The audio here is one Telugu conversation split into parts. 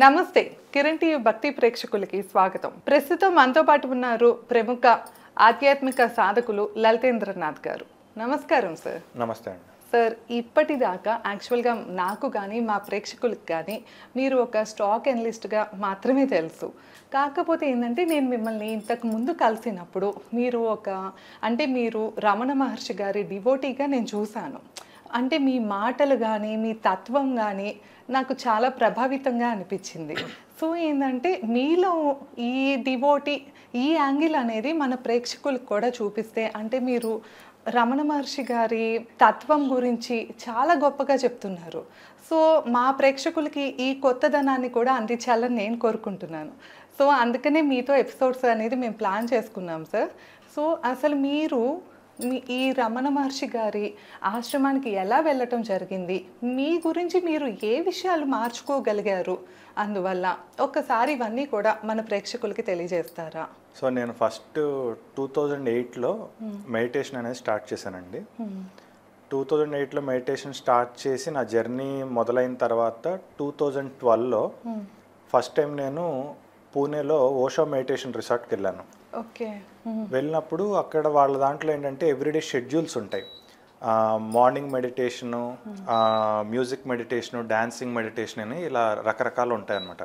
నమస్తే కిరణ్ టీవీ భక్తి ప్రేక్షకులకి స్వాగతం. ప్రస్తుతం మనతో పాటు ఉన్నారు ప్రముఖ ఆధ్యాత్మిక సాధకులు లలితేంద్రనాథ్ గారు. నమస్కారం సార్. నమస్తే అండి. సార్, ఇప్పటిదాకా యాక్చువల్గా నాకు కానీ మా ప్రేక్షకులకు కానీ మీరు ఒక స్టాక్ ఎనలిస్ట్గా మాత్రమే తెలుసు. కాకపోతే ఏంటంటే నేను మిమ్మల్ని ఇంతకు ముందు కలిసినప్పుడు మీరు రమణ మహర్షి గారి డివోటీగా నేను చూశాను. అంటే మీ మాటలు కానీ మీ తత్వం కానీ నాకు చాలా ప్రభావితంగా అనిపించింది. సో ఏంటంటే మీలో ఈ డివోటీ ఈ యాంగిల్ అనేది మన ప్రేక్షకులకు కూడా చూపిస్తే, అంటే మీరు రమణ మహర్షి గారి తత్వం గురించి చాలా గొప్పగా చెప్తున్నారు. సో మా ప్రేక్షకులకి ఈ కొత్తదనాన్ని కూడా అందించాలని నేను కోరుకుంటున్నాను. సో అందుకనే మీతో ఎపిసోడ్స్ అనేది మేము ప్లాన్ చేసుకున్నాం సార్. సో అసలు మీరు ఈ రమణ మహర్షి గారి ఆశ్రమానికి ఎలా వెళ్ళటం జరిగింది, మీ గురించి మీరు ఏ విషయాలు మార్చుకోగలిగారు, అందువల్ల ఒక్కసారి ఇవన్నీ కూడా మన ప్రేక్షకులకి తెలియజేస్తారా? సో నేను ఫస్ట్ 2008లో మెడిటేషన్ అనేది స్టార్ట్ చేశానండి. 2008లో మెడిటేషన్ స్టార్ట్ చేసి నా జర్నీ మొదలైన తర్వాత 2012లో ఫస్ట్ టైం నేను పూణేలో ఓషో మెడిటేషన్ రిసార్ట్కి వెళ్ళాను. ఓకే. వెళ్ళినప్పుడు అక్కడ వాళ్ళ దాంట్లో ఏంటంటే ఎవ్రీడే షెడ్యూల్స్ ఉంటాయి. Morning meditation, music meditation, dancing meditation అని ఇలా రకరకాలు ఉంటాయి అన్నమాట.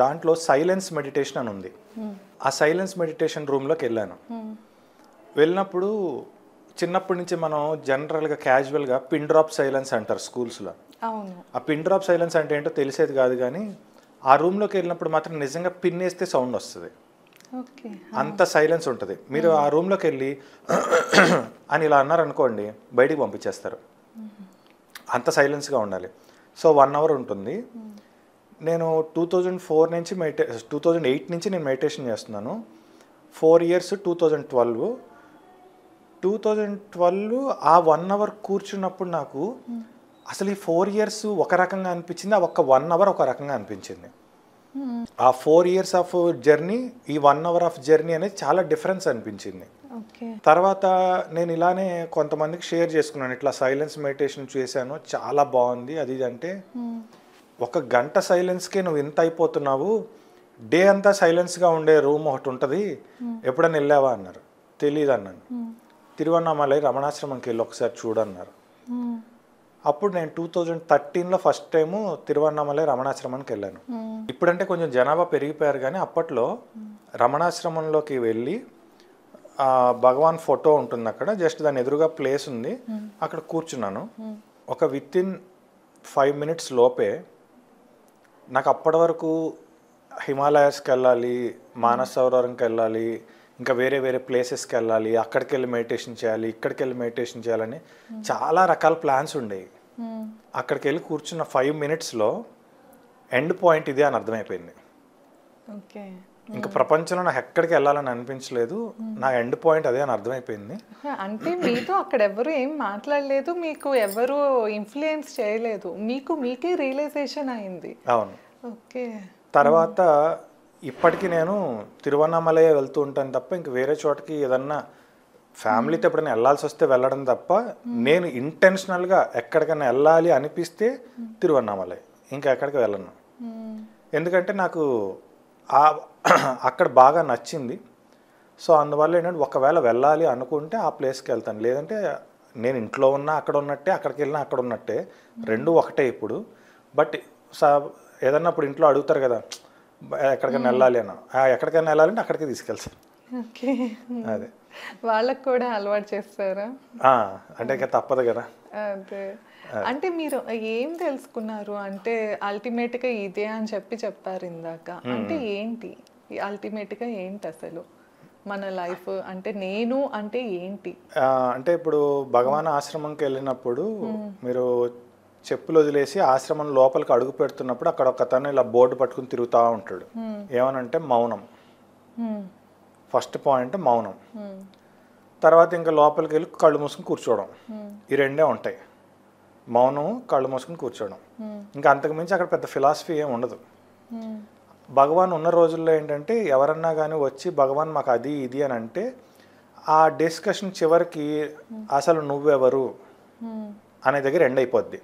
దాంట్లో సైలెన్స్ మెడిటేషన్ అని ఉంది. ఆ సైలెన్స్ మెడిటేషన్ రూమ్లోకి వెళ్ళాను. వెళ్ళినప్పుడు చిన్నప్పటి నుంచి మనం జనరల్గా క్యాజువల్గా పిన్ డ్రాప్ సైలెన్స్ అంటారు స్కూల్స్లో. ఆ పిన్ డ్రాప్ సైలెన్స్ అంటే ఏంటో తెలిసేది కాదు, కానీ ఆ రూమ్లోకి వెళ్ళినప్పుడు మాత్రం నిజంగా పిన్ వేస్తే సౌండ్ వస్తుంది. అంత సైలెన్స్ ఉంటుంది. మీరు ఆ రూమ్లోకి వెళ్ళి అని ఇలా అన్నారనుకోండి, బయటికి పంపించేస్తారు. అంత సైలెన్స్గా ఉండాలి. సో 1 అవర్ ఉంటుంది. నేను 2004 నుంచి 2008 నుంచి నేను మెడిటేషన్ చేస్తున్నాను. 4 ఇయర్స్ 2012 ఆ 1 అవర్ కూర్చున్నప్పుడు నాకు అసలు ఈ 4 ఇయర్స్ ఒక రకంగా అనిపించింది, ఆ ఒక్క 1 అవర్ ఒక రకంగా అనిపించింది. ఆ 4 ఇయర్స్ ఆఫ్ జర్నీ, ఈ 1 అవర్ ఆఫ్ జర్నీ అనేది చాలా డిఫరెన్స్ అనిపించింది. తర్వాత నేను ఇలానే కొంతమందికి షేర్ చేసుకున్నాను, ఇట్లా సైలెన్స్ మెడిటేషన్ చేశాను, చాలా బాగుంది అది అంటే. 1 గంట సైలెన్స్కే నువ్వు ఇంత అయిపోతున్నావు, డే అంతా సైలెన్స్గా ఉండే రూమ్ ఒకటి ఉంటుంది, ఎప్పుడైనా వెళ్ళావా అన్నారు. తెలియదు అన్నాను. తిరువన్నామలై రమణాశ్రమంకి వెళ్ళి ఒకసారి చూడన్నారు. అప్పుడు నేను 2013లో ఫస్ట్ టైము తిరువన్నామలై రమణాశ్రమానికి వెళ్ళాను. ఇప్పుడంటే కొంచెం జనాభా పెరిగిపోయారు, కానీ అప్పట్లో రమణాశ్రమంలోకి వెళ్ళి భగవాన్ ఫోటో ఉంటుంది అక్కడ, జస్ట్ దాని ఎదురుగా ప్లేస్ ఉంది, అక్కడ కూర్చున్నాను. ఒక వితిన్ 5 మినిట్స్ లోపే నాకు అప్పటి వరకు హిమాలయాస్కి వెళ్ళాలి, మానస సరోవరంకి వెళ్ళాలి, ఇంకా వేరే వేరే ప్లేసెస్కి వెళ్ళాలి, అక్కడికి వెళ్ళి మెడిటేషన్ చేయాలి, ఇక్కడికి వెళ్ళి మెడిటేషన్ చేయాలని చాలా రకాల ప్లాన్స్ ఉండేవి. అక్కడికి వెళ్ళి కూర్చున్న 5 మినిట్స్లో ఎండ్ పాయింట్ ఇదే అని అర్థమైపోయింది. ఇంకా ప్రపంచంలో నాకు ఎక్కడికి వెళ్ళాలని అనిపించలేదు, నా ఎండ్ పాయింట్ అదే అని అర్థమైపోయింది. అంటే మీతో అక్కడ ఎవరు ఏం మాట్లాడలేదు, మీకు ఎవరు ఇన్ఫ్లుయెన్స్ చేయలేదు, మీకే రియలైజేషన్ అయింది. అవును. ఓకే. తర్వాత ఇప్పటికీ నేను తిరువన్నామలై వెళ్తూ ఉంటాను తప్ప ఇంక వేరే చోటకి ఏదన్నా ఫ్యామిలీతో ఎప్పుడైనా వెళ్ళాల్సి వస్తే వెళ్ళడం తప్ప, నేను ఇంటెన్షనల్గా ఎక్కడికైనా వెళ్ళాలి అనిపిస్తే తిరువన్నామలై, ఇంకా ఎక్కడికి వెళ్ళను. ఎందుకంటే నాకు అక్కడ బాగా నచ్చింది. సో అందువల్ల ఏంటంటే ఒకవేళ వెళ్ళాలి అనుకుంటే ఆ ప్లేస్కి వెళ్తాను, లేదంటే నేను ఇంట్లో ఉన్నా అక్కడ ఉన్నట్టే, అక్కడికి వెళ్ళినా అక్కడ ఉన్నట్టే, రెండు ఒకటే. ఇప్పుడు బట్ ఏదన్నా ఇప్పుడు ఇంట్లో అడుగుతారు కదా, ఎక్కడికైనా వెళ్ళాలి అన్న, ఎక్కడికైనా వెళ్ళాలంటే అక్కడికి తీసుకెళ్తాను. ఓకే. అదే వాళ్ళకి కూడా అలవాటు చేస్తారా? అంటే ఇంకా తప్పదు కదా. అదే. అంటే మీరు ఏం తెలుసుకున్నారు, అంటే అల్టిమేట్గా ఇదే అని చెప్పారు ఇందాక, అంటే ఏంటి అల్టిమేట్గా ఏంటి అసలు మన లైఫ్, అంటే నేను అంటే ఏంటి? అంటే ఇప్పుడు భగవాన్ ఆశ్రమంకి వెళ్ళినప్పుడు మీరు చెప్పులు వదిలేసి ఆశ్రమం లోపలికి అడుగు పెడుతున్నప్పుడు అక్కడ ఒక తను ఇలా బోర్డు పట్టుకుని తిరుగుతూ ఉంటాడు. ఏమనంటే మౌనం. ఫస్ట్ పాయింట్ మౌనం. తర్వాత ఇంకా లోపలికి వెళ్ళి కళ్ళు మూసుకుని కూర్చోవడం. ఈ రెండే ఉంటాయి, మౌనం, కళ్ళు మూసుకుని కూర్చోవడం. ఇంకా అంతకుమించి అక్కడ పెద్ద ఫిలాసఫీ ఏమి ఉండదు. భగవాన్ ఉన్న రోజుల్లో ఏంటంటే ఎవరన్నా కానీ వచ్చి భగవాన్ మాకు అది ఇది అని అంటే, ఆ డిస్కషన్ చివరికి అసలు నువ్వెవరు అనే దగ్గర ఎండ్ అయిపోద్ది.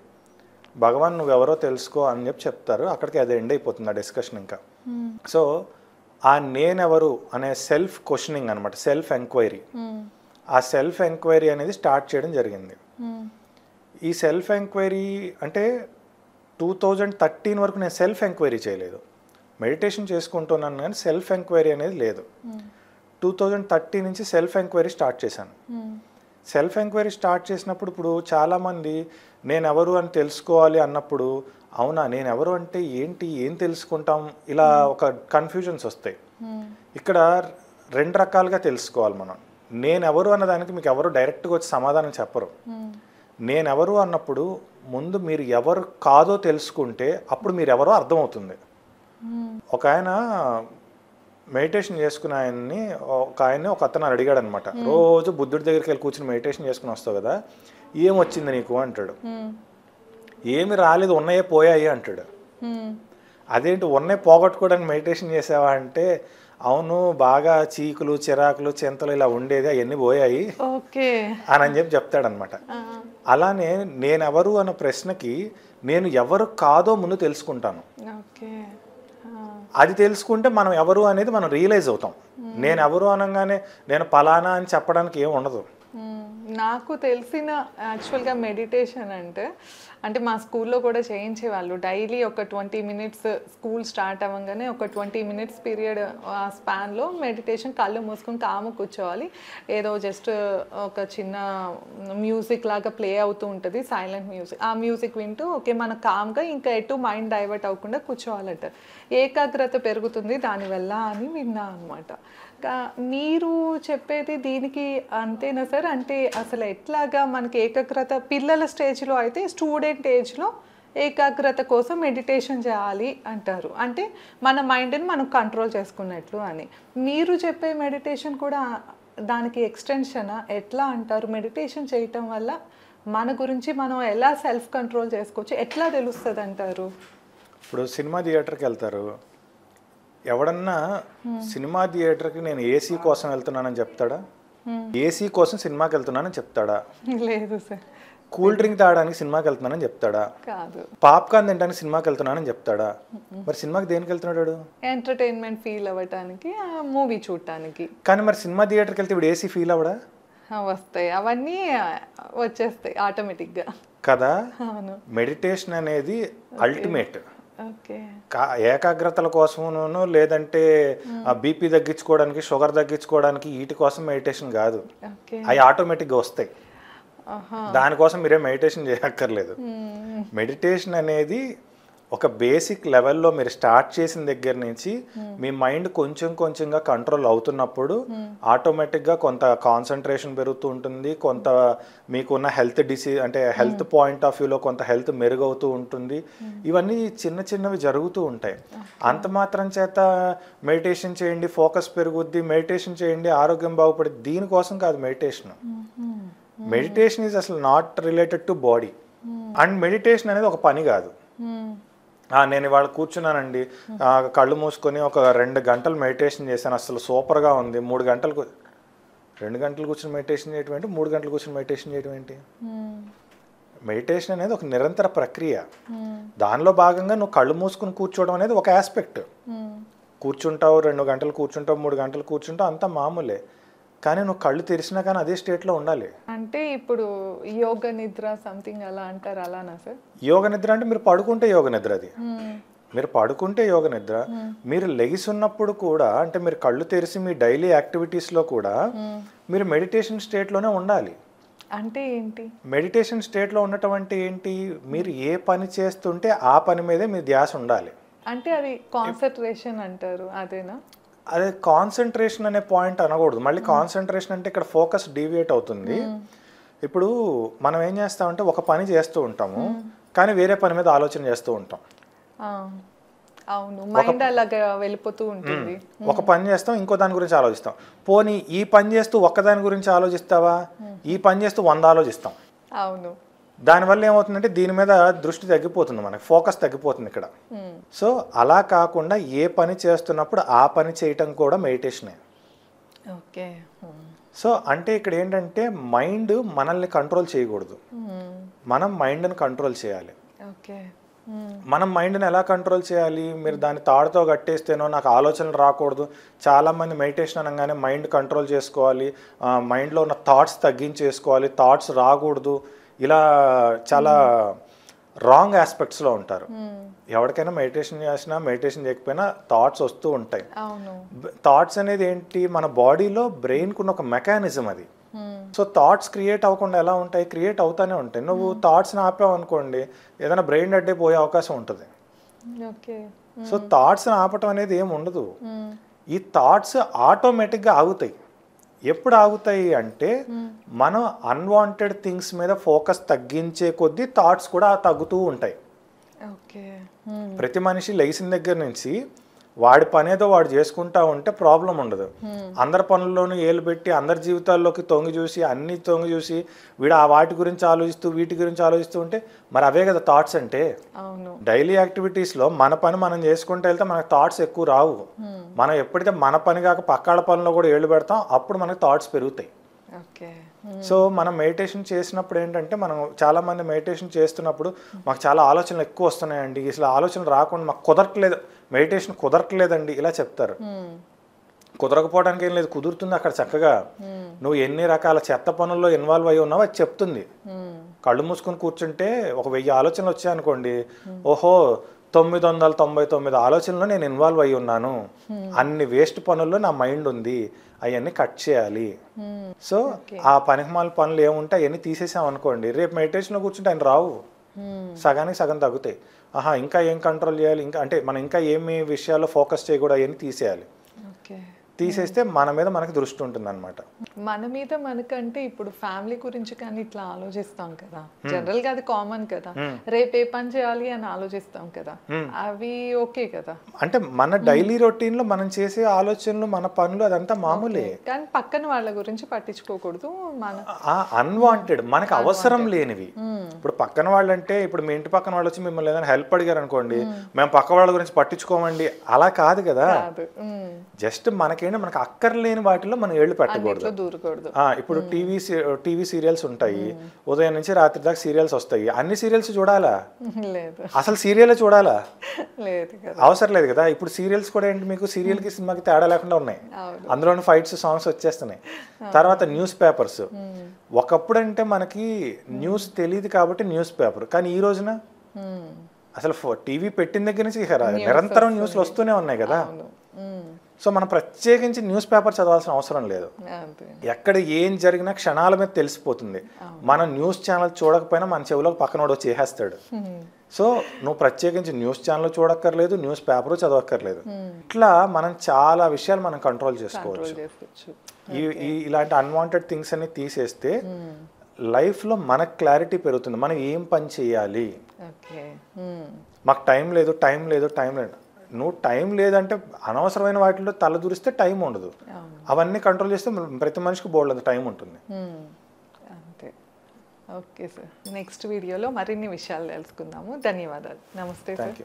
భగవాన్ నువ్వెవరో తెలుసుకో అని చెప్పి చెప్తారు. అక్కడికి అది ఎండ్ అయిపోతుంది ఆ డిస్కషన్ ఇంకా. సో ఆ నేనెవరు అనే సెల్ఫ్ క్వశ్చనింగ్ అనమాట, సెల్ఫ్ ఎంక్వైరీ. ఆ సెల్ఫ్ ఎంక్వైరీ అనేది స్టార్ట్ చేయడం జరిగింది. ఈ సెల్ఫ్ ఎంక్వైరీ అంటే 2013 వరకు నేను సెల్ఫ్ ఎంక్వైరీ చేయలేదు. మెడిటేషన్ చేసుకుంటున్నాను కానీ సెల్ఫ్ ఎంక్వైరీ అనేది లేదు. 2013 నుంచి సెల్ఫ్ ఎంక్వైరీ స్టార్ట్ చేశాను. సెల్ఫ్ ఎంక్వైరీ స్టార్ట్ చేసినప్పుడు ఇప్పుడు చాలామంది నేను ఎవరు అని తెలుసుకోవాలి అన్నప్పుడు, అవునా నేను ఎవరు అంటే ఏంటి, ఏం తెలుసుకుంటాం, ఇలా ఒక కన్ఫ్యూజన్స్ వస్తాయి. ఇక్కడ 2 రకాలుగా తెలుసుకోవాలి మనం. నేనెవరు అన్నదానికి మీకు ఎవరు డైరెక్ట్గా వచ్చి సమాధానం చెప్పరు. నేనెవరు అన్నప్పుడు ముందు మీరు ఎవరు కాదో తెలుసుకుంటే అప్పుడు మీరు ఎవరో అర్థమవుతుంది. ఒక ఆయన మెడిటేషన్ చేసుకున్న ఆయన్ని ఒక అతను అడిగాడు అనమాట. రోజు బుద్ధుడి దగ్గరికి వెళ్ళి కూర్చుని మెడిటేషన్ చేసుకుని వస్తావు కదా, ఏమొచ్చింది నీకు అంటాడు. ఏమి రాలేదు, ఉన్నాయే పోయాయి అంటాడు. అదేంటి ఉన్నాయి పోగొట్టుకోవడానికి మెడిటేషన్ చేసావా అంటే, అవును బాగా చీకులు చిరాకులు చింతలు ఇలా ఉండేది అవన్నీ పోయాయి అని చెప్పి చెప్తాడనమాట. అలానే నేనెవరు అన్న ప్రశ్నకి నేను ఎవరు కాదో ముందు తెలుసుకుంటాను. అది తెలుసుకుంటే మనం ఎవరు అనేది మనం రియలైజ్ అవుతాం. నేను ఎవరు అనగానే నేను పలానా అని చెప్పడానికి ఏం ఉండదు. నాకు తెలిసిన యాక్చువల్గా మెడిటేషన్ అంటే మా స్కూల్లో కూడా చేయించేవాళ్ళు. డైలీ ఒక 20 minutes స్కూల్ స్టార్ట్ అవ్వగానే ఒక 20 minutes పీరియడ్ ఆ స్పాన్లో మెడిటేషన్, కళ్ళు మూసుకొని కాము కూర్చోవాలి. ఏదో జస్ట్ ఒక చిన్న మ్యూజిక్ లాగా ప్లే అవుతూ ఉంటుంది, సైలెంట్ మ్యూజిక్. ఆ మ్యూజిక్ వింటూ ఓకే మన కామ్గా ఇంకా ఎటు మైండ్ డైవర్ట్ అవ్వకుండా కూర్చోవాలంట. ఏకాగ్రత పెరుగుతుంది దానివల్ల అని విన్నా అనమాట. మీరు చెప్పేది దీనికి అంతేనా సార్? అంటే అసలు ఎట్లాగా మనకి ఏకాగ్రత పిల్లల స్టేజ్లో అయితే, స్టూడెంట్ ఏజ్లో ఏకాగ్రత కోసం మెడిటేషన్ చేయాలి అంటారు. అంటే మన మైండ్ని మనం కంట్రోల్ చేసుకున్నట్లు అని. మీరు చెప్పే మెడిటేషన్ కూడా దానికి ఎక్స్టెన్షనా? ఎట్లా అంటారు? మెడిటేషన్ చేయటం వల్ల మన గురించి మనం ఎలా సెల్ఫ్ కంట్రోల్ చేసుకోవచ్చు, ఎట్లా తెలుస్తుంది అంటారు? ఇప్పుడు సినిమా థియేటర్కి వెళ్తారు, ఎవడన్నా సినిమా థియేటర్కి నేను ఏసీ కోసం వెళ్తున్నానని చెప్తాడా? ఏసీ కోసం సినిమాకి వెళ్తున్నానని చెప్తాడా? లేదు సార్. కూల్ డ్రింక్ తాగడానికి సినిమాకి వెళ్తున్నానని చెప్తాడా? కాదు. పాప్కార్న్ తినడానికి సినిమాకి వెళ్తున్నానని చెప్తాడా? మరి సినిమాకి దేనికి వెళ్తున్నాడు? ఎంటర్టైన్మెంట్ ఫీల్ అవ్వటానికి, మూవీ చూడటానికి. కానీ మరి సినిమా థియేటర్కి వెళ్తే ఇప్పుడు ఏసీ ఫీల్ అవ్వడా? వస్తాయి, అవన్నీ వచ్చేస్తాయి ఆటోమేటిక్గా కదా. మెడిటేషన్ అనేది అల్టిమేట్. ఏకాగ్రతల కోసమును, లేదంటే బీపీ తగ్గించుకోవడానికి, షుగర్ తగ్గించుకోవడానికి, వీటి కోసం మెడిటేషన్ కాదు. అవి ఆటోమేటిక్గా వస్తాయి, దానికోసం మీరే మెడిటేషన్ చేయక్కర్లేదు. మెడిటేషన్ అనేది ఒక బేసిక్ లెవెల్లో మీరు స్టార్ట్ చేసిన దగ్గర నుంచి మీ మైండ్ కొంచెం కొంచెంగా కంట్రోల్ అవుతున్నప్పుడు ఆటోమేటిక్గా కొంత కాన్సన్ట్రేషన్ పెరుగుతూ ఉంటుంది, కొంత మీకున్న హెల్త్ అంటే హెల్త్ పాయింట్ ఆఫ్ వ్యూలో కొంత హెల్త్ మెరుగవుతూ ఉంటుంది. ఇవన్నీ చిన్న చిన్నవి జరుగుతూ ఉంటాయి. అంత మాత్రం చేత మెడిటేషన్ చేయండి ఫోకస్ పెరుగుద్ది, మెడిటేషన్ చేయండి ఆరోగ్యం బాగుపడుద్ది, దీనికోసం కాదు మెడిటేషన్. మెడిటేషన్ ఈజ్ అసలు not related to body. And meditation అనేది ఒక పని కాదు. నేను ఇవాళ కూర్చున్నానండి, కళ్ళు మూసుకొని ఒక 2 గంటలు మెడిటేషన్ చేశాను, అసలు సూపర్గా ఉంది. 2 గంటలు కూర్చొని మెడిటేషన్ చేయడం ఏంటి, 3 గంటలు కూర్చొని మెడిటేషన్ చేయడం ఏంటి? మెడిటేషన్ అనేది ఒక నిరంతర ప్రక్రియ. దానిలో భాగంగా నువ్వు కళ్ళు మూసుకుని కూర్చోవడం అనేది ఒక ఆస్పెక్ట్. కూర్చుంటావు, 2 గంటలు కూర్చుంటావు, 3 గంటలు కూర్చుంటావు, అంతా మామూలే. కానీ నువ్వు కళ్ళు తెరిచినా కానీ అదే స్టేట్లో ఉండాలి. అంటే ఇప్పుడు యోగ నిద్ర సంథింగ్ అలా అంటారు, అలానా సార్? యోగ నిద్ర అంటే మీరు పడుకుంటే యోగ నిద్ర, అది మీరు పడుకుంటే యోగ నిద్ర. మీరు లెగిసున్నప్పుడు కూడా, అంటే మీరు కళ్ళు తెరిచి మీ డైలీ యాక్టివిటీస్లో కూడా మీరు మెడిటేషన్ స్టేట్లోనే ఉండాలి. అంటే ఏంటి మెడిటేషన్ స్టేట్లో ఉండటం అంటే ఏంటి? మీరు ఏ పని చేస్తుంటే ఆ పని మీదే మీ ధ్యాస ఉండాలి. అంటే అది కాన్సన్ట్రేషన్ అంటారు, అదేనా? అదే కాన్సన్ట్రేషన్ అనే పాయింట్ అనకూడదు. మళ్ళీ కాన్సన్ట్రేషన్ అంటే ఇక్కడ ఫోకస్ డీవియేట్ అవుతుంది. ఇప్పుడు మనం ఏం చేస్తామంటే ఒక పని చేస్తూ ఉంటాము, కానీ వేరే పని మీద ఆలోచన చేస్తూ ఉంటాం. అవును, మైండ్ అలాగా వెళ్ళిపోతూ ఉంటుంది. ఒక పని చేస్తాం, ఇంకో దాని గురించి ఆలోచిస్తాం. పోనీ ఈ పని చేస్తూ ఒక్కదాని గురించి ఆలోచిస్తావా, ఈ పని చేస్తూ 100 ఆలోచిస్తాం. అవును. దానివల్ల ఏమవుతుందంటే దీని మీద దృష్టి తగ్గిపోతుంది, మనకి ఫోకస్ తగ్గిపోతుంది ఇక్కడ. సో అలా కాకుండా ఏ పని చేస్తున్నప్పుడు ఆ పని చేయటం కూడా మెడిటేషనే. ఓకే. సో అంటే ఇక్కడ ఏంటంటే మైండ్ మనల్ని కంట్రోల్ చేయకూడదు, మనం మైండ్ని కంట్రోల్ చేయాలి. ఓకే. మనం మైండ్ని ఎలా కంట్రోల్ చేయాలి? మీరు దాన్ని తాడుతో కట్టేస్తేనో నాకు ఆలోచనలు రాకూడదు. చాలామంది మెడిటేషన్ అనగానే మైండ్ కంట్రోల్ చేసుకోవాలి, మైండ్లో ఉన్న థాట్స్ తగ్గించేసుకోవాలి, థాట్స్ రాకూడదు, ఇలా చాలా రాంగ్ ఆస్పెక్ట్స్లో ఉంటారు. ఎవరికైనా మెడిటేషన్ చేసినా మెడిటేషన్ చేయకపోయినా థాట్స్ వస్తూ ఉంటాయి. థాట్స్ అనేది ఏంటి? మన బాడీలో బ్రెయిన్కున్న ఒక మెకానిజం అది. సో థాట్స్ క్రియేట్ అవ్వకుండా ఎలా ఉంటాయి? క్రియేట్ అవుతానే ఉంటాయి. నువ్వు థాట్స్ని ఆపావు అనుకోండి, ఏదైనా బ్రెయిన్ డెడ్ అయిపోయే అవకాశం ఉంటుంది. సో థాట్స్ని ఆపటం అనేది ఏమి ఉండదు. ఈ థాట్స్ ఆటోమేటిక్గా ఆగుతాయి. ఎప్పుడు ఆగుతాయి అంటే మనం అన్వాంటెడ్ థింగ్స్ మీద ఫోకస్ తగ్గించే కొద్దీ థాట్స్ కూడా తగ్గుతూ ఉంటాయి. ప్రతి మనిషి లేచిన దగ్గర నుంచి వాడి పనేదో వాడు చేసుకుంటా ఉంటే ప్రాబ్లం ఉండదు. అందరి పనుల్లోనూ ఏలు పెట్టి అందరి జీవితాల్లోకి తొంగి చూసి అన్ని తొంగి చూసి వీడు ఆ వాటి గురించి ఆలోచిస్తూ వీటి గురించి ఆలోచిస్తూ ఉంటే మరి అవే కదా థాట్స్ అంటే. డైలీ యాక్టివిటీస్లో మన పని మనం చేసుకుంటూ వెళ్తే మనకు థాట్స్ ఎక్కువ రావు. మనం ఎప్పుడైతే మన పని కాక పక్కాడ పనిలో కూడా ఏళ్ళు పెడతాం అప్పుడు మనకు థాట్స్ పెరుగుతాయి. సో మనం మెడిటేషన్ చేసినప్పుడు ఏంటంటే, మనం చాలామంది మెడిటేషన్ చేస్తున్నప్పుడు మాకు చాలా ఆలోచనలు ఎక్కువ వస్తున్నాయండి, అసలు ఆలోచనలు రాకుండా మాకు కుదరట్లేదు, మెడిటేషన్ కుదరట్లేదండి ఇలా చెప్తారు. కుదరకపోవడానికి ఏం లేదు, కుదురుతుంది అక్కడ చక్కగా. నువ్వు ఎన్ని రకాల చెత్త పనుల్లో ఇన్వాల్వ్ అయ్యి ఉన్నావు అది చెప్తుంది. కళ్ళు మూసుకొని కూర్చుంటే ఒక 1000 ఆలోచనలు వచ్చాయనుకోండి, ఓహో 999 ఆలోచనలో నేను ఇన్వాల్వ్ అయ్యి ఉన్నాను, అన్ని వేస్ట్ పనుల్లో నా మైండ్ ఉంది, అవన్నీ కట్ చేయాలి. సో ఆ పనికిమాల పనులు ఏముంటాయి అవన్నీ తీసేసాం అనుకోండి, రేపు మెడిటేషన్లో కూర్చుంటే ఆయన రావు, సగానికి సగం తగ్గుతాయి. ఇంకా ఏం కంట్రోల్ చేయాలి, ఇంకా అంటే మనం ఇంకా ఏమి విషయాల్లో ఫోకస్ చేయకూడదు అవన్నీ తీసేయాలి. తీసేస్తే మన మీద మనకి దృష్టి ఉంటుంది అనమాట. మన మీద మనకంటే ఇప్పుడు ఫ్యామిలీ గురించి కానీ ఇట్లా ఆలోచిస్తాం కదా, జనరల్ గా అది కామన్ కదా, రేపు ఏ పని చేయాలి అని ఆలోచిస్తాం కదా, అవి ఓకే కదా. అంటే మన డైలీ రొటీన్ లో మనం చేసే ఆలోచనలు మన పనులు అదంతా మామూలే, కానీ పక్కన వాళ్ళ గురించి పట్టించుకోకూడదు. మన అన్వాంటెడ్ మనకు అవసరం లేనివి. ఇప్పుడు పక్కన వాళ్ళు అంటే, ఇప్పుడు మీ ఇంటి పక్కన వాళ్ళు వచ్చి మిమ్మల్ని ఏదైనా హెల్ప్ అడిగారు అనుకోండి, మేము పక్క వాళ్ళ గురించి పట్టించుకోమండి, అలా కాదు కదా. జస్ట్ మనకేంటి, మనకు అక్కర్లేని వాటిలో మనం ఏళ్ళు పెట్టకూడదు. ఇప్పుడు టీవీ సీరియల్స్ ఉంటాయి, ఉదయం నుంచి రాత్రి దాకా సీరియల్స్ వస్తాయి, అన్ని సీరియల్స్ చూడాలా? అసలు సీరియల్ చూడాలా? అవసరం లేదు కదా. ఇప్పుడు సీరియల్స్ కూడా ఏంటి, మీకు సీరియల్కి సినిమాకి తేడా లేకుండా ఉన్నాయి, అందులోని ఫైట్స్ సాంగ్స్ వచ్చేస్తున్నాయి. తర్వాత న్యూస్ పేపర్స్, ఒకప్పుడు అంటే మనకి న్యూస్ తెలియదు కాబట్టి న్యూస్ పేపర్, కానీ ఈ రోజున అసలు టీవీ పెట్టిన దగ్గర నుంచి నిరంతరం న్యూస్లు వస్తూనే ఉన్నాయి కదా. సో మనం ప్రత్యేకించి న్యూస్ పేపర్ చదవాల్సిన అవసరం లేదు, ఎక్కడ ఏం జరిగినా క్షణాల మీద తెలిసిపోతుంది. మనం న్యూస్ ఛానల్ చూడకపోయినా మన చెవిలో పక్కనోడు చేసేస్తాడు. సో నువ్వు ప్రత్యేకించి న్యూస్ ఛానల్ చూడక్కర్లేదు, న్యూస్ పేపర్ చదవక్కర్లేదు. ఇట్లా మనం చాలా విషయాలు మనం కంట్రోల్ చేసుకోవచ్చు. ఇలాంటి అన్వాంటెడ్ థింగ్స్ అన్ని తీసేస్తే లైఫ్లో మనకు క్లారిటీ పెరుగుతుంది. మనం ఏం పని చేయాలి, మాకు టైం లేదు. నువ్వు టైం లేదంటే అనవసరమైన వాటిలో తల దూరిస్తే టైం ఉండదు. అవన్నీ కంట్రోల్ చేస్తే ప్రతి మనిషికి బోల్డ్ టైం ఉంటుంది. అంతే. ఓకే సార్, నెక్స్ట్ వీడియోలో మరిన్ని విషయాలు తెలుసుకుందాము. ధన్యవాదాలు. నమస్తే సార్.